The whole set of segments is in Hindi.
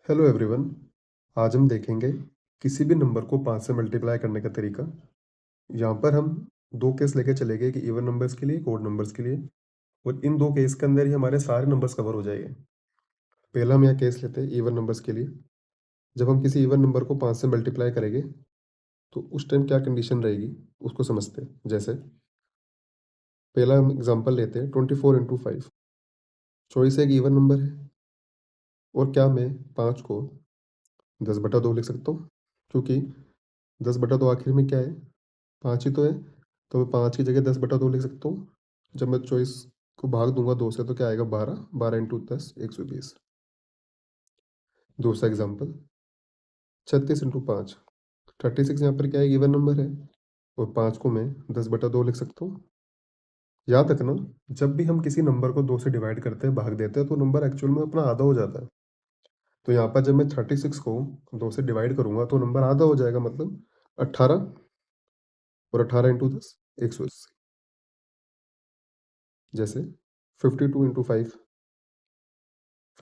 Hello everyone. आज हम देखेंगे किसी भी नंबर को 5 से मल्टीप्लाई करने का तरीका। यहाँ पर हम दो केस लेके चलेंगे कि इवन नंबर्स के लिए, ओड नंबर्स के लिए, और इन दो केस के अंदर ही हमारे सारे नंबर्स कवर हो जाएंगे। पहला हम यहाँ केस लेते हैं इवन नंबर्स के लिए। जब हम किसी इवन नंबर को 5 से मल्टीप्लाई करेंगे तो उस टाइम क्या कंडीशन रहेगी उसको समझते हैं। जैसे पहला हम एग्जांपल लेते हैं 24 × 5। चॉइस एक इवन नंबर है और क्या मैं 5 को 10/2 लिख सकता हूँ, क्योंकि 10/2 आखिर में क्या है, 5 ही तो है। तो मैं 5 की जगह 10/2 लिख सकता हूँ। जब मैं चॉइस को भाग दूंगा 2 से तो क्या आएगा, 12। 12 × 10 120। दूसरा एग्जाम्पल 36 × 5। 36 यहाँ पर क्या है, इवन नंबर है, और 5 को मैं 10/2 लिख सकता हूँ। याद रखना, जब भी हम किसी नंबर को 2 से डिवाइड करते हैं, भाग देते हैं, तो नंबर एक्चुअल में अपना आधा हो जाता है। तो यहाँ पर जब मैं 36 को 2 से डिवाइड करूंगा तो नंबर आधा हो जाएगा, मतलब 18। और 18 × 10 180। जैसे 52 × 5।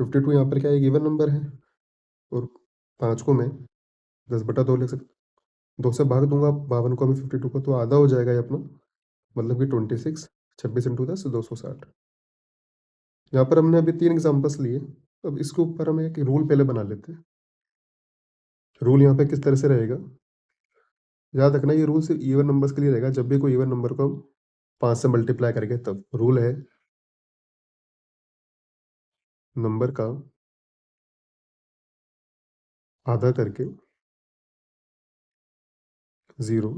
52 यहाँ पर क्या है, गिवन नंबर है, और 5 को मैं 10/2 लिख सकता हूँ। 2 से भाग दूंगा 52 को, मैं 52 को, तो आधा हो जाएगा ये अपना, मतलब कि 26। 26 × 10 260। यहाँ पर हमने अभी 3 एग्जांपल्स लिए। अब इसके ऊपर हम एक रूल पहले बना लेते हैं। रूल यहाँ पे किस तरह से रहेगा, याद रखना, ये रूल सिर्फ इवन नंबर्स के लिए रहेगा। जब भी कोई इवन नंबर को हम 5 से मल्टीप्लाई करेंगे तब रूल है, नंबर का आधा करके 0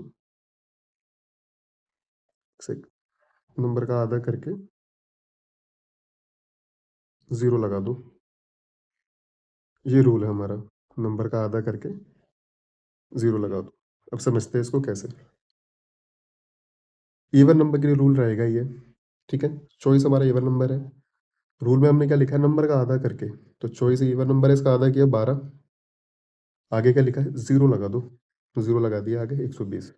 से, नंबर का आधा करके 0 लगा दो। ये रूल है हमारा, नंबर का आधा करके 0 लगा दो। अब समझते हैं इसको कैसे। इवन नंबर के लिए रूल रहेगा ये, ठीक है। चॉइस हमारा इवन नंबर है। रूल में हमने क्या लिखा है, नंबर का आधा करके। तो चॉइस इवन नंबर है, इसका आधा किया 12। आगे क्या लिखा है, 0 लगा दो। तो 0 लगा दिया, आगे 120।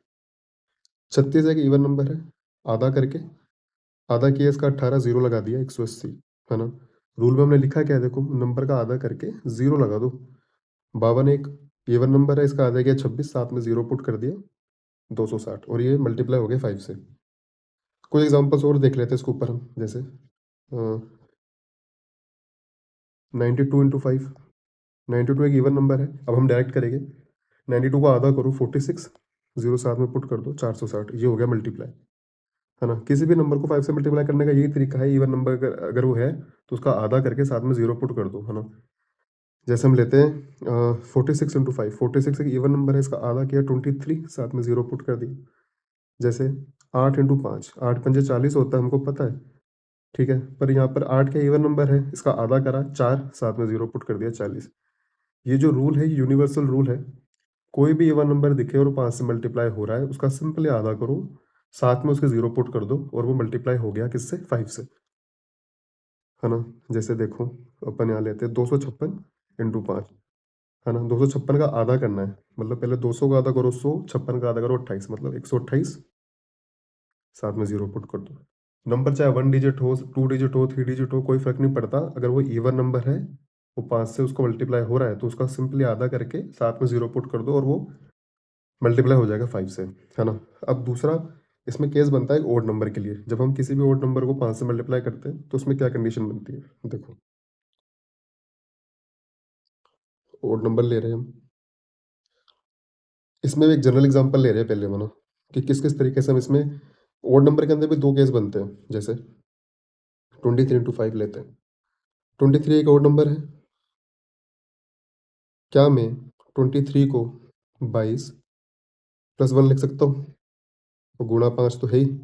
36 एक इवन नंबर है, आधा करके, आधा किया इसका 18, 0 लगा दिया 180, है ना। रूल में हमने लिखा क्या है, देखो, नंबर का आधा करके 0 लगा दो। 52 एक इवन नंबर है, इसका आधा किया 26, साथ में 0 पुट कर दिया 260, और ये मल्टीप्लाई हो गया 5 से। कोई एग्जांपल्स और देख लेते हैं इसके ऊपर हम। जैसे 92 × 5। 92 एक इवन नंबर है। अब हम डायरेक्ट करेंगे, 92 को आधा करो 46, 0 साथ में पुट कर दो 460, ये हो गया मल्टीप्लाई, है ना। किसी भी नंबर को 5 से मल्टीप्लाई करने का यही तरीका है। इवन नंबर अगर वो है तो उसका आधा करके साथ में 0 पुट कर दो, है ना। जैसे हम लेते हैं 46 × 5। 46 एक इवन नंबर है, इसका आधा किया 23, साथ में 0 पुट कर दिया। जैसे 8 × 5। 8×5 = 40 होता है, हमको पता है, ठीक है। पर यहाँ पर 8 का इवन नंबर है, इसका आधा करा 4, साथ में 0 पुट कर दिया 40। ये जो रूल है, यूनिवर्सल रूल है। कोई भी इवन नंबर दिखे और 5 से मल्टीप्लाई हो रहा है, उसका सिंपली आधा करो, साथ में उसके 0 पुट कर दो, और वो मल्टीप्लाई हो गया किससे, 5 से, है ना। जैसे देखो, अपन यहाँ लेते हैं 256 × 5, है ना। 256 का आधा करना है, मतलब पहले 200 का आधा करो 100, 56 का आधा करो 28, मतलब 128, साथ में 0 पुट कर दो। नंबर चाहे 1 डिजिट हो, 2 डिजिट हो, 3 डिजिट हो, कोई फर्क नहीं पड़ता। अगर वो इवन नंबर है, वो 5 से उसको मल्टीप्लाई हो रहा है, तो उसका सिंपली आधा करके साथ में 0 पुट कर दो, और वो मल्टीप्लाई हो जाएगा 5 से, है ना। अब दूसरा इसमें केस बनता है ओड नंबर के लिए। जब हम किसी भी ओड नंबर को 5 से मल्टीप्लाई करते हैं तो उसमें क्या कंडीशन बनती है, देखो। ओड नंबर ले रहे हैं हम, इसमें एक जनरल एग्जांपल ले रहे हैं पहले, मानो कि किस किस तरीके से हम इसमें ओड नंबर के अंदर भी दो केस बनते हैं। जैसे 23 × 5 लेते हैं। 23 एक ओड नंबर है, क्या मैं 23 को 22 + 1 लिख सकता हूँ, और गुणा 5 तो है ही।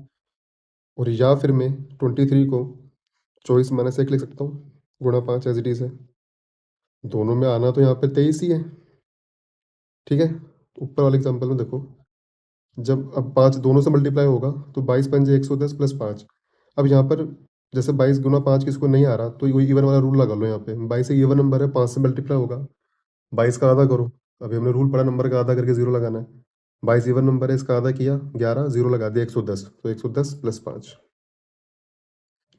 और या फिर मैं 23 को 24 - 1 लिख सकता हूँ, गुणा 5 एज इट इज है। दोनों में आना तो यहाँ पे 23 ही है, ठीक है। ऊपर वाले एग्जाम्पल में देखो, जब अब 5 दोनों से मल्टीप्लाई होगा तो 22 × 5 = 110 + 5। अब यहाँ पर जैसे 22 × 5 किसी को नहीं आ रहा, तो वही इवन वाला रूल लगा लो। यहाँ पे 22 एक इवन नंबर है, 5 से मल्टीप्लाई होगा, 22 का आधा करो। अभी हमने रूल पढ़ा, नंबर का आधा करके 0 लगाना है। 22 इवन नंबर है, इसका आधा किया 11, 0 लगा दिया 110, तो 110 + 5।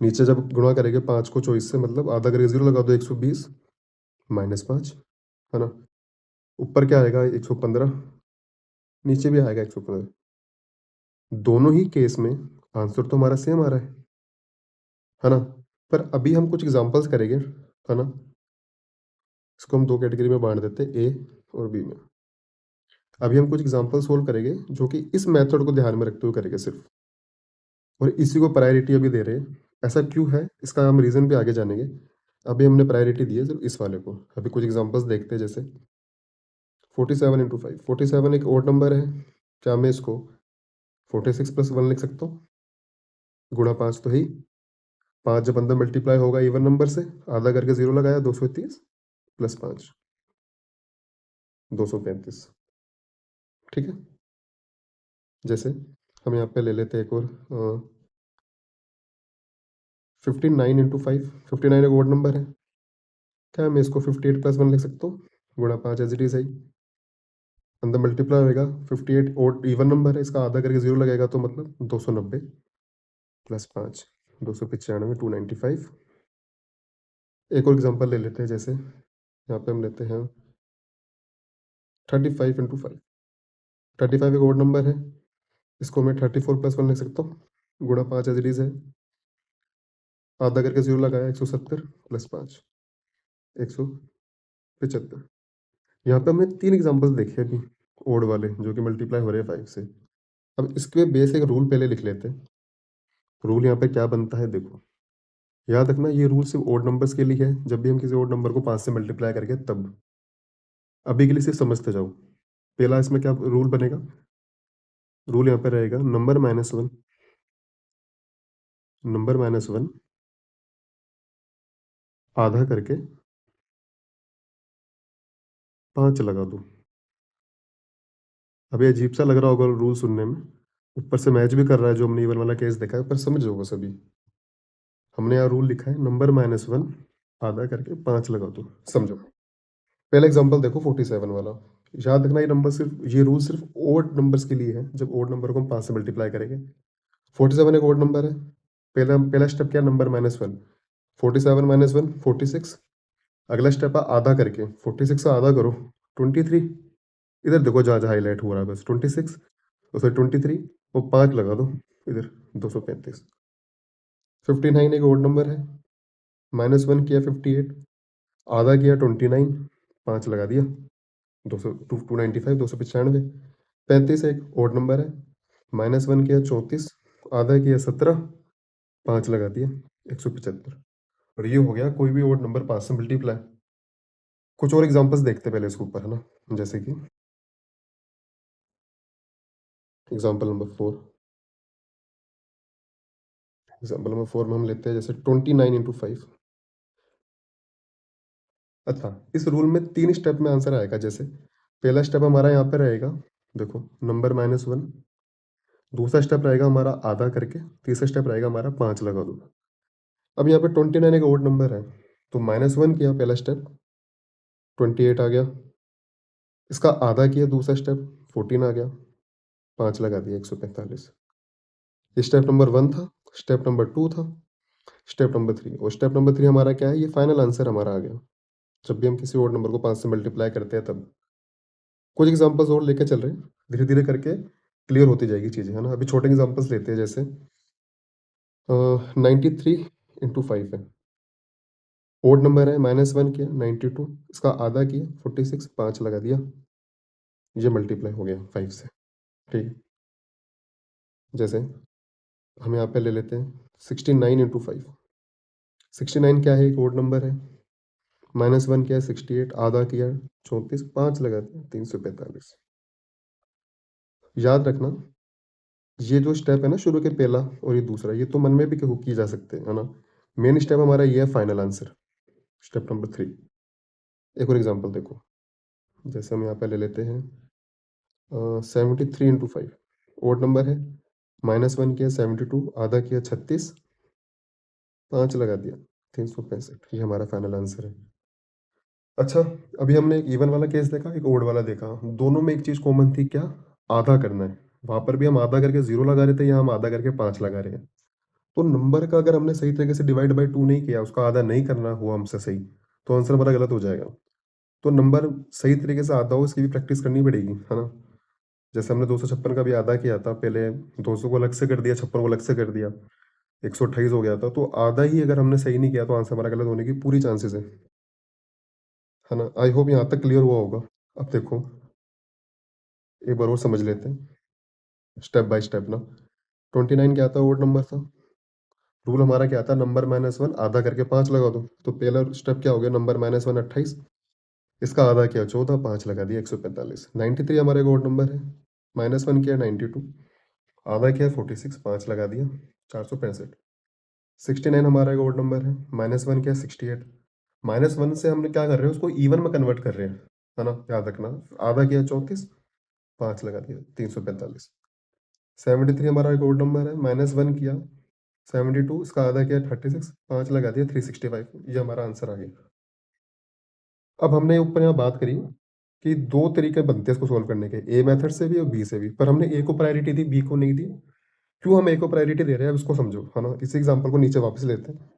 नीचे जब गुणा करेंगे 5 को चॉइस से, मतलब आधा करके 0 लगा दो 120 - 5। है ना? ऊपर क्या आएगा 115, नीचे भी आएगा 115। दोनों ही केस में आंसर तो हमारा सेम आ रहा है ना? पर अभी हम कुछ एग्ज़ाम्पल्स करेंगे, है ना? इसको हम 2 कैटेगरी में बाँट देते हैं, ए और बी में। अभी हम कुछ एग्ज़ाम्पल सोल्व करेंगे जो कि इस मेथड को ध्यान में रखते हुए करेंगे सिर्फ़, और इसी को प्रायोरिटी अभी दे रहे हैं। ऐसा क्यों है, इसका हम रीज़न भी आगे जानेंगे। अभी हमने प्रायोरिटी दी है सिर्फ़ इस वाले को। अभी कुछ एग्ज़ाम्पल्स देखते हैं, जैसे 47 इंटू 5, 47 एक ओड नंबर है। क्या मैं इसको 46 प्लस 1 लिख सकता हूँ? गुणा 5 तो है ही। 5 जब अंदर मल्टीप्लाई होगा इवन नंबर से, आधा करके 0 लगाया, 230 प्लस 5, 235। ठीक है? जैसे हम यहाँ पे ले लेते हैं एक और 59 इंटू 5, 59 एक ओड नंबर है। क्या मैं इसको 58 प्लस 1 लिख सकता हूँ? गुणा 5 एज़ इट इज़ है ही। अंदर मल्टीप्लाई होएगा, 58 ओड इवन नंबर है, इसका आधा करके 0 लगेगा तो मतलब 290 प्लस 5, 295, 295। एक और एग्ज़ाम्पल ले लेते हैं, जैसे यहाँ पे हम लेते हैं 35 इंटू 5। 35 एक ओड नंबर है, इसको मैं 34 प्लस 1 लिख सकता हूँ, गुणा 5 एज़ इट इज़ है। आधा करके 0 लगाया, 170 प्लस 5, 175। यहाँ पे हमने 3 एग्ज़ाम्पल्स देखे अभी, ओड वाले, जो कि मल्टीप्लाई हो रहे हैं 5 से। अब इसके बेस एक रूल पहले लिख लेते हैं। रूल यहाँ पे क्या बनता है देखो, याद रखना ये रूल सिर्फ़ ओड नंबर्स के लिए है, जब भी हम किसी ओड नंबर को 5 से मल्टीप्लाई करेंगे तब। अभी के लिए सिर्फ़ समझते जाओ। पहला इसमें क्या रूल बनेगा? रूल यहाँ पे रहेगा नंबर माइनस 1 आधा करके 5 लगा दो। अभी अजीब-सा लग रहा होगा रूल सुनने में, ऊपर से मैच भी कर रहा है जो हमने इवन वाला केस देखा है, पर समझ जाओ बस अभी। हमने यहाँ रूल लिखा है नंबर -1 आधा करके 5 लगा दो, समझो। पहला एग्ज़ाम्पल देखो 47 वाला। याद रखना ये रूल सिर्फ़ ओड नंबर्स के लिए है, जब ओड नंबर को हम 5 से मल्टीप्लाई करेंगे। 47 एक ओड नंबर है। पहला स्टेप क्या है, नंबर -1, 47 - 1 46। अगला स्टेप है आधा करके, 46 का आधा करो 23। इधर देखो जहाँ-जहाँ हाइलाइट हो रहा है, बस 26 और फिर 23 और 5 लगा दो इधर, 235। 59 एक ओड नंबर है, -1 किया 58, आधा किया 29, 5 लगा दिया, 295, 295। 35 एक ओड नंबर है, -1 किया 34, आधा किया 17, 5 लगा दिया, 175। और ये हो गया कोई भी ओड नंबर 5 से मल्टीप्लाई। कुछ और एग्ज़ाम्पल्स देखते हैं पहले इसके ऊपर, है ना? जैसे कि एग्ज़ाम्पल नंबर 4। एग्ज़ाम्पल नंबर 4 में हम लेते हैं जैसे 29 इंटू 5। अच्छा, इस रूल में 3 स्टेप में आंसर आएगा। जैसे पहला स्टेप हमारा यहाँ पे रहेगा, देखो नंबर -1, दूसरा स्टेप रहेगा हमारा आधा करके, तीसरा स्टेप रहेगा हमारा 5 लगा दो। अब यहाँ पे 29 एक ओड नंबर है, तो -1 किया पहला स्टेप, 28 आ गया। इसका आधा किया दूसरा स्टेप, 14 आ गया, 5 लगा दिया, 145। ये स्टेप नंबर 1 था, स्टेप नंबर 2 था, स्टेप नंबर 3, और स्टेप नंबर 3 हमारा क्या है, ये फाइनल आंसर हमारा आ गया। जब भी हम किसी ओड नंबर को 5 से मल्टीप्लाई करते हैं तब। कुछ एग्ज़ाम्पल्स और लेके चल रहे हैं, धीरे-धीरे करके क्लियर होती जाएगी चीज़ें, है ना? अभी छोटे एग्ज़ाम्पल्स लेते हैं, जैसे 93 इंटू 5 है। ओड नंबर है, -1 किया 92, इसका आधा किया 46, 5 लगा दिया, ये मल्टीप्लाई हो गया 5 से, ठीक है? जैसे हम यहाँ पे ले लेते हैं 69 इंटू 5। 69 क्या है, एक ओड नंबर है, -1 किया 68, आधा किया 34, 5 लगा दिया 345। याद रखना, ये जो स्टेप है ना, शुरू के पहला और ये दूसरा, ये तो मन में भी की जा सकते हैं, है ना? मेन स्टेप हमारा ये है फाइनल आंसर, स्टेप नंबर 3। एक और एग्ज़ाम्पल देखो, जैसे हम यहाँ पे ले लेते हैं 73 इंटू 5। ओड नंबर है, -1 किया 72, आधा किया 36, 5 लगा दिया 365, ये हमारा फाइनल आंसर है। अच्छा, अभी हमने एक इवन वाला केस देखा, एक ओड वाला देखा। दोनों में एक चीज़ कॉमन थी, क्या? आधा करना है। वहाँ पर भी हम आधा करके 0 लगा रहे थे, यहाँ हम आधा करके 5 लगा रहे हैं। तो नंबर का अगर हमने सही तरीके से डिवाइड बाय 2 नहीं किया, उसका आधा नहीं करना हुआ हमसे सही, तो आंसर हमारा गलत हो जाएगा। तो नंबर सही तरीके से आता हो इसकी भी प्रैक्टिस करनी पड़ेगी, है ना? जैसे हमने 256 का भी आधा किया था, पहले 200 को अलग से कर दिया, 56 को अलग से कर दिया, 128 हो गया था, तो आधा ही अगर हमने सही नहीं किया तो आंसर हमारा गलत होने की पूरी चांसेस है ना? आई होप यहाँ तक क्लियर हुआ होगा। अब देखो, एक बार और समझ लेते हैं, स्टेप बाय स्टेप ना। 29 क्या था? ओड नंबर था। रूल हमारा क्या था? नंबर माइनस 1 आधा करके 5 लगा दो। तो पहला स्टेप क्या हो गया? नंबर माइनस 1 28, इसका आधा किया 14, 5 लगा दिया 145। 93 हमारा एक ओड नंबर है, माइनस 1 किया 92, आधा किया 46, 5 लगा दिया 465। 69 हमारा एक ओड नंबर है, माइनस 1 किया 68, माइनस 1 से हमने क्या कर रहे हैं, उसको इवन में कन्वर्ट कर रहे हैं, है ना? याद रखना। आधा किया 34, 5 लगा दिया 345। 73 हमारा एक ओड नंबर है, माइनस 1 किया 72, इसका आधा किया 36, 5 लगा दिया 365। ये हमारा आंसर आ गया। अब हमने ऊपर यहाँ बात करी कि 2 तरीके बनते हैं इसको सॉल्व करने के, ए मेथड से भी और बी से भी, पर हमने ए को प्रायोरिटी दी, बी को नहीं दी। क्यों हम ए को प्रायोरिटी दे रहे हैं, अब इसको समझो, है ना? इसी एग्जांपल को नीचे वापस लेते हैं।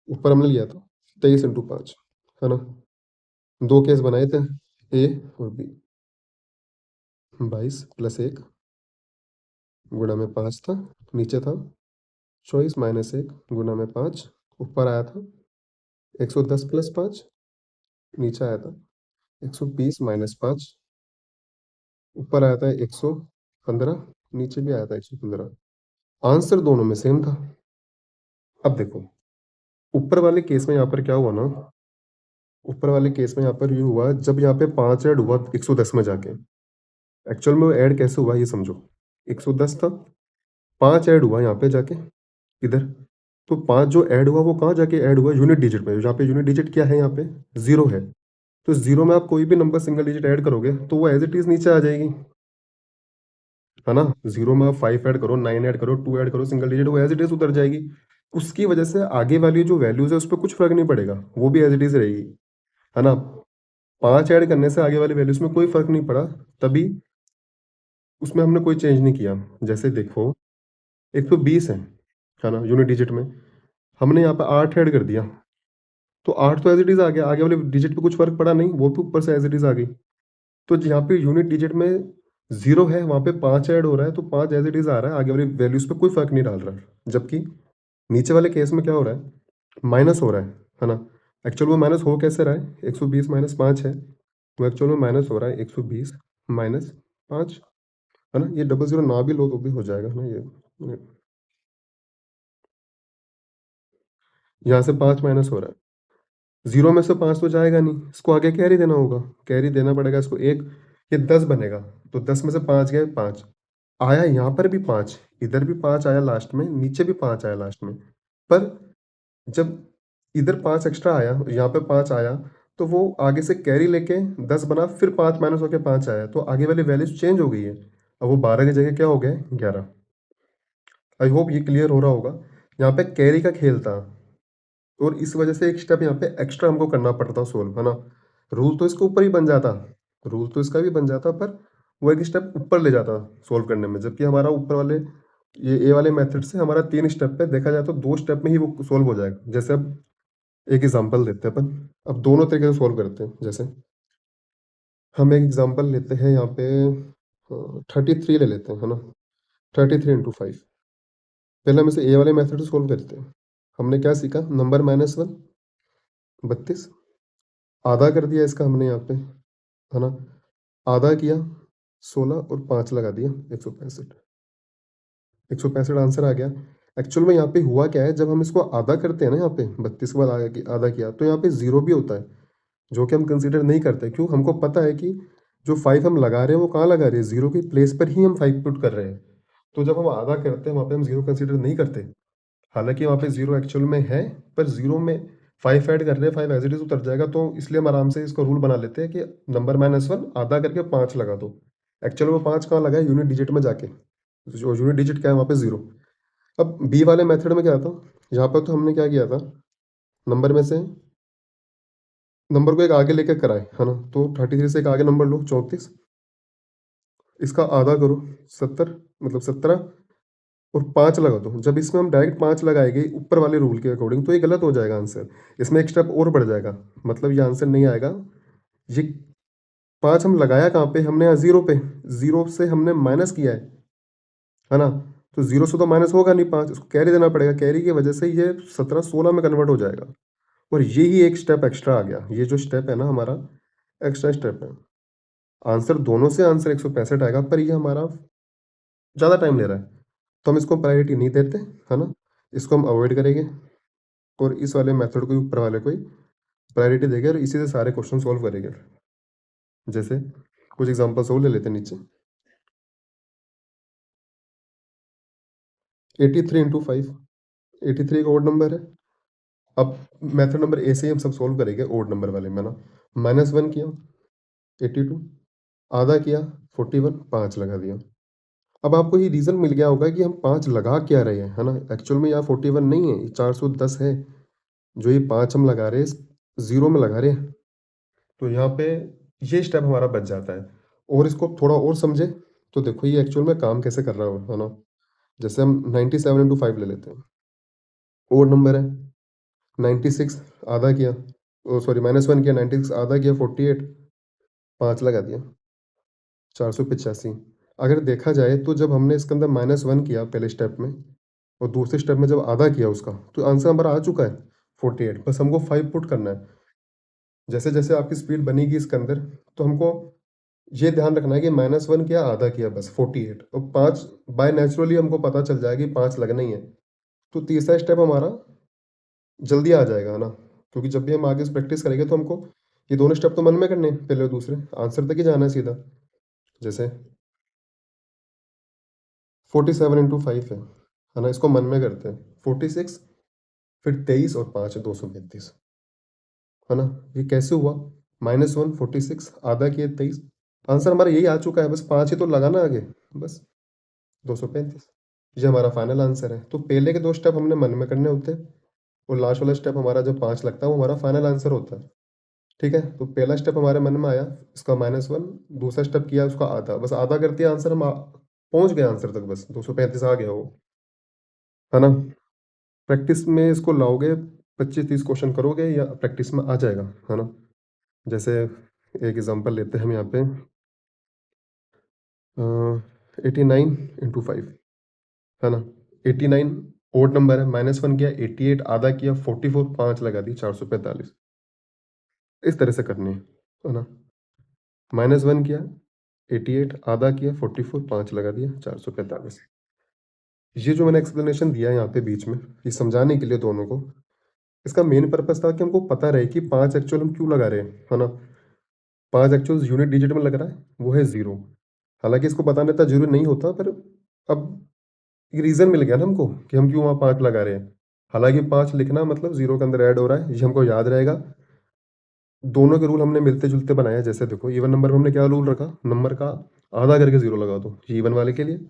ऊपर हमने लिया था 23 इंटू 5, है ना? 2 केस बनाए थे, ए और बी। 22 प्लस 1 गुणा में 5 था, नीचे था 24 माइनस 1 गुणा में 5, ऊपर आया था 110 प्लस 5, नीचे आया था 120 माइनस 5, ऊपर आया था 115, नीचे भी आया था 115। आंसर दोनों में सेम था। अब देखो, ऊपर वाले केस में यहाँ पर क्या हुआ ना, ऊपर वाले केस में यहाँ पर ये हुआ, जब यहाँ पे 5 ऐड हुआ 110 में जाके, एक्चुअल में वो ऐड कैसे हुआ ये समझो। 110 था, 5 ऐड हुआ यहाँ पे जाके, इधर। तो 5 जो ऐड हुआ वो कहाँ जाके ऐड हुआ? यूनिट डिजिट में। यहाँ पे यूनिट डिजिट क्या है? यहाँ पे 0 है। तो 0 में आप कोई भी नंबर सिंगल डिजिट ऐड करोगे तो वो एज़ इट इज़ नीचे आ जाएगी, है ना? 0 में आप 5 ऐड करो, 9 ऐड करो, 2 ऐड करो, सिंगल डिजिट, वो एज़ इट इज़ उतर जाएगी। उसकी वजह से आगे वाली जो वैल्यूज़ है उस पे कुछ फ़र्क नहीं पड़ेगा, वो भी एज़ इट इज़ रहेगी, है ना? 5 ऐड करने से आगे वाली वैल्यूज़ में कोई फ़र्क नहीं पड़ा, तभी उसमें हमने कोई चेंज नहीं किया। जैसे देखो, 120 है ना? यूनिट डिजिट में। हमने यहाँ पे 8 ऐड कर दिया, तो 8 तो एज़ इट इज़ आ गया, आगे वाले डिजिट पे कुछ फ़र्क पड़ा नहीं, वो भी ऊपर से एज़ इट इज़ आ गई। तो जहाँ पे यूनिट डिजिट में 0 है, वहाँ पे 5 ऐड हो रहा है, तो 5 एज़ इट इज़ आ रहा है, आगे वाली वैल्यूज़ पे कोई फ़र्क नहीं डाल रहा है। जबकि नीचे वाले केस में क्या हो रहा है? माइनस हो रहा है ना? एक्चुअल में माइनस हो कैसे रहा है? 120 माइनस 5 है, तो एक्चुअल में माइनस हो रहा है 120 माइनस 5, है ना? ये डबल ज़ीरो ना भी लो तो भी हो जाएगा ना ये। यहाँ से 5 माइनस हो रहा है। 0 में से 5 तो जाएगा नहीं, इसको आगे कैरी देना होगा, कैरी देना पड़ेगा इसको 1, ये 10 बनेगा, तो 10 में से 5 गए 5, आया यहाँ पर भी 5, इधर भी 5 आया लास्ट में, नीचे भी 5 आया लास्ट में। पर जब इधर 5 एक्स्ट्रा आया, यहाँ पे 5 आया, तो वो आगे से कैरी लेके 10 बना, फिर 5 माइनस होके 5 आया, तो आगे वाली वैल्यूज़ चेंज हो गई है। अब वो 12 की जगह क्या हो गया? 11। आई होप ये क्लियर हो रहा होगा। यहाँ पे कैरी का खेल था, और इस वजह से एक स्टेप यहाँ पे एक्स्ट्रा हमको करना पड़ता सोल्व, है ना? रूल तो इसके ऊपर ही बन जाता, रूल तो इसका भी बन जाता, पर वो एक स्टेप ऊपर ले जाता सोल्व करने में, जबकि हमारा ऊपर वाले ये ए वाले मेथड से हमारा 3 स्टेप पे देखा जाए तो 2 स्टेप में ही वो सोल्व हो जाएगा। जैसे अब एक एग्जांपल देते हैं अपन, अब दोनों तरीके से सोल्व करते हैं। जैसे हम एक एग्जांपल लेते हैं यहाँ पे 33 ले लेते हैं, है ना? 33 इंटू 5। पहले हम इसे ए वाले मेथड से सोल्व करते हैं। हमने क्या सीखा? नंबर माइनस 1 32, आधा कर दिया इसका हमने यहाँ पे, है ना? आधा किया 16 और 5 लगा दिया 165। 165 आंसर आ गया। एक्चुअल में यहाँ पे हुआ क्या है, जब हम इसको आधा करते हैं ना, यहाँ पे 32 के बाद आधा किया, तो यहाँ पे 0 भी होता है, जो कि हम कंसीडर नहीं करते। क्यों? हमको पता है कि जो 5 हम लगा रहे हैं वो कहाँ लगा रहे हैं? 0 की प्लेस पर ही हम 5 पुट कर रहे हैं। तो जब हम आधा करते हैं वहाँ पे हम 0 कंसीडर नहीं करते। हालाँकि वहाँ पे 0 एक्चुअल में है, पर 0 में 5 ऐड कर रहे हैं, 5 एज़ इट इज़ उतर जाएगा, तो इसलिए हम आराम से इसको रूल बना लेते हैं कि नंबर -1 आधा करके 5 लगा दो। एक्चुअल में 5 कहाँ लगा है? यूनिट डिजिट में जाके। जो यूनिट डिजिट क्या है वहाँ पे 0। अब बी वाले मेथड में क्या था? यहाँ पर तो हमने क्या किया था? नंबर में से नंबर को एक आगे लेके कराए, है ना? तो 33 से एक आगे नंबर लो 34, इसका आधा करो 70, मतलब 17, और 5 लगा दो। जब इसमें हम डायरेक्ट 5 लगाएँगे ऊपर वाले रूल के अकॉर्डिंग तो ये गलत हो जाएगा आंसर। इसमें 1 स्टेप और बढ़ जाएगा, मतलब ये आंसर नहीं आएगा। ये 5 हम लगाया कहाँ पे? हमने यहाँ 0 पे, 0 से हमने माइनस किया है ना? तो 0 से तो माइनस होगा नहीं 5, इसको कैरी देना पड़ेगा, कैरी की वजह से ये 17-16 में कन्वर्ट हो जाएगा और ये ही एक स्टेप एक्स्ट्रा आ गया। ये जो स्टेप है ना हमारा, एक्स्ट्रा स्टेप है। आंसर दोनों से आंसर 165 आएगा, पर ये हमारा ज़्यादा टाइम ले रहा है, तो हम इसको प्रायोरिटी नहीं देते, है ना? इसको हम अवॉइड करेंगे और इस वाले मेथड को ही ऊपर वाले को ही प्रायोरिटी देंगे और इसी से सारे क्वेश्चन सॉल्व करेंगे। जैसे कुछ एग्जांपल्स और ले लेते हैं नीचे। 83 इंटू 5, 83 एक ऑड नंबर है। अब मेथड नंबर ए से ही हम सब सॉल्व करेंगे ऑड नंबर वाले में ना। -1 किया 82, आधा किया 41, 5 लगा दिया। अब आपको ये रीज़न मिल गया होगा कि हम 5 लगा क्या रहे हैं, है ना? एक्चुअल में यहाँ 41 नहीं है, ये 410 है। जो ये 5 हम लगा रहे हैं, 0 में लगा रहे हैं। तो यहाँ पे ये स्टेप हमारा बच जाता है और इसको थोड़ा और समझे, तो देखो ये एक्चुअल में काम कैसे कर रहा है ना? जैसे हम 97 इंटू 5 ले लेते हैं, ओड नंबर है। 96 आधा किया, ओ सॉरी -1 किया, 96 आधा किया 48, 5 लगा दिया 485। अगर देखा जाए तो जब हमने इसके अंदर -1 किया पहले स्टेप में और दूसरे स्टेप में जब आधा किया उसका, तो आंसर हमारा आ चुका है 48, बस हमको 5 पुट करना है। जैसे-जैसे आपकी स्पीड बनेगी इसके अंदर, तो हमको ये ध्यान रखना है कि -1 किया, आधा किया बस 48 और 5 बाय नेचुरली हमको पता चल जाएगा कि 5 लगना ही है। तो तीसरा स्टेप हमारा जल्दी आ जाएगा, है ना? क्योंकि जब भी हम आगे से प्रैक्टिस करेंगे तो हमको ये दोनों स्टेप तो मन में करने हैं, पहले और दूसरे, आंसर तक ही जाना है सीधा। जैसे 47 इंटू 5 है ना? इसको मन में करते हैं। 46 फिर 23 और 5 है 235, है ना? ये कैसे हुआ? -1 46 आधा किए 23, आंसर हमारा यही आ चुका है, बस 5 ही तो लगाना आगे, बस 235। ये हमारा फाइनल आंसर है। तो पहले के 2 स्टेप हमने मन में करने होते हैं और लास्ट वाला स्टेप हमारा जब 5 लगता है वो हमारा फाइनल आंसर होता है। ठीक है? तो पहला स्टेप हमारे मन में आया, इसका -1, दूसरा स्टेप किया उसका आधा, बस आधा कर दिया आंसर, हम पहुँच गए आंसर तक, बस 235 आ गया वो, है ना? प्रैक्टिस में इसको लाओगे, 25-30 क्वेश्चन करोगे या प्रैक्टिस में आ जाएगा, है ना? जैसे एक एग्ज़ाम्पल लेते हैं हम यहाँ पे 89 इंटू 5, है ना? 89 ओड नंबर है, -1 किया 88 आधा किया 44, 5 लगा दी 445, इस तरह से करनी है ना? -1 किया 88 आधा किया 44, 5 लगा दिया 445। ये जो मैंने एक्सप्लेनेशन दिया है यहाँ पे बीच में, ये समझाने के लिए दोनों को, इसका मेन पर्पस था कि हमको पता रहे कि 5 एक्चुअल हम क्यों लगा रहे हैं, है ना? 5 एक्चुअल यूनिट डिजिट में लग रहा है, वो है 0। हालाँकि इसको बताना इतना ज़रूरी नहीं होता, पर अब एक रीज़न मिल गया ना हमको कि हम क्यों वहाँ 5 लगा रहे हैं। हालाँकि 5 लिखना मतलब 0 के अंदर ऐड हो रहा है, ये हमको याद रहेगा। दोनों के रूल हमने मिलते-जुलते बनाए हैं। जैसे देखो इवन नंबर में हमने क्या रूल रखा, नंबर का आधा करके 0 लगा दो, ये इवन वाले के लिए।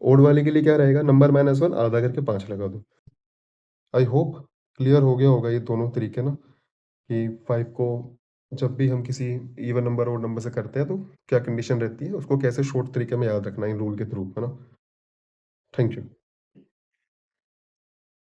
ओड वाले के लिए क्या रहेगा, नंबर -1 आधा करके 5 लगा दो। आई होप क्लियर हो गया होगा ये दोनों तरीके ना, कि 5 को जब भी हम किसी इवन नंबर, ओड नंबर से करते हैं तो क्या कंडीशन रहती है, उसको कैसे शॉर्ट तरीके में याद रखना है इन रूल के थ्रू, है ना? Thank you.